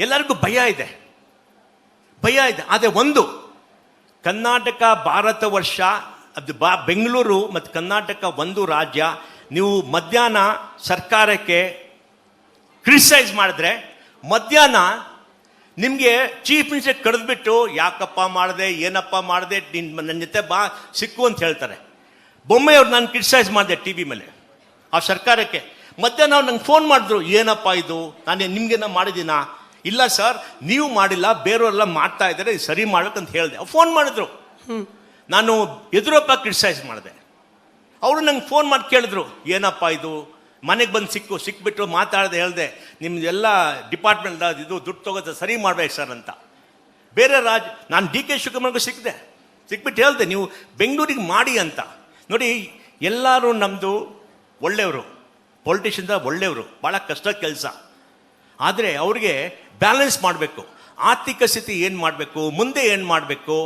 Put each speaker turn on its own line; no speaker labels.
ಎಲ್ಲರಿಗೂ ಭಯ ಇದೆ. ಆದರೆ ಒಂದು ಕರ್ನಾಟಕ ಭಾರತ ವರ್ಷ, ಅದು ಬೆಂಗಳೂರು ಮತ್ತು ಕರ್ನಾಟಕ ಒಂದು ರಾಜ್ಯ. ನೀವು ಮಧ್ಯಾಹ್ನ ಸರ್ಕಾರಕ್ಕೆ ಕ್ರಿಟಿಸೈಸ್ ಮಾಡಿದ್ರೆ ಮಧ್ಯಾಹ್ನ ನಿಮಗೆ ಚೀಫ್ ಮಿನಿಸ್ಟರ್ ಕರೆದ್ಬಿಟ್ಟು ಯಾಕಪ್ಪ ಮಾಡಿದೆ, ಏನಪ್ಪ ಮಾಡಿದೆ, ನನ್ನ ಜೊತೆ ಬಾ ಸಿಕ್ಕು ಅಂತ ಹೇಳ್ತಾರೆ. ಬೊಮ್ಮೆಯವ್ರು ನಾನು ಕ್ರಿಟಿಸೈಸ್ ಮಾಡಿದೆ ಟಿ ವಿ ಮೇಲೆ ಆ ಸರ್ಕಾರಕ್ಕೆ. ಮಧ್ಯಾಹ್ನ ಅವ್ರು ನಂಗೆ ಫೋನ್ ಮಾಡಿದ್ರು, ಏನಪ್ಪ ಇದು, ನಾನು ನಿಮ್ಗೇನ ಮಾಡಿದ್ದೀನಾ? ಇಲ್ಲ ಸರ್, ನೀವು ಮಾಡಿಲ್ಲ, ಬೇರೆಯವರೆಲ್ಲ ಮಾಡ್ತಾ ಇದ್ದಾರೆ, ಸರಿ ಮಾಡ್ಬೇಕಂತ ಹೇಳಿದೆ. ಫೋನ್ ಮಾಡಿದ್ರು, ನಾನು ಎದುರಪ್ಪ ಕ್ರಿಟಿಸೈಸ್ ಮಾಡಿದೆ. ಅವರು ನಂಗೆ ಫೋನ್ ಮಾಡಿ ಕೇಳಿದ್ರು, ಏನಪ್ಪ ಇದು, ಮನೆಗೆ ಬಂದು ಸಿಕ್ಬಿಟ್ಟು ಮಾತಾಡದೆ ಹೇಳಿದೆ, ನಿಮ್ದೆಲ್ಲ ಡಿಪಾರ್ಟ್ಮೆಂಟ್ ಇದು ದುಡ್ಡು ತಗೋದು ಸರಿ ಮಾಡ್ಬೇಕು ಸರ್ ಅಂತ. ಬೇರೆ ನಾನು ಡಿ ಕೆ ಶಿವಕುಮಾರ್ಗೂ ಸಿಕ್ಬಿಟ್ಟು ಹೇಳಿದೆ, ನೀವು ಬೆಂಗಳೂರಿಗೆ ಮಾಡಿ ಅಂತ. ನೋಡಿ, ಎಲ್ಲರೂ ನಮ್ಮದು ಒಳ್ಳೆಯವರು, ಪೊಲಿಟಿಷಿಯನ್ಸ್ ಒಳ್ಳೆಯವರು, ಭಾಳ ಕಷ್ಟದ ಕೆಲಸ. ಆದರೆ ಅವ್ರಿಗೆ ಬ್ಯಾಲೆನ್ಸ್ ಮಾಡಬೇಕು. ಆರ್ಥಿಕ ಸ್ಥಿತಿ ಏನು ಮಾಡಬೇಕು, ಮುಂದೆ ಏನು ಮಾಡಬೇಕು,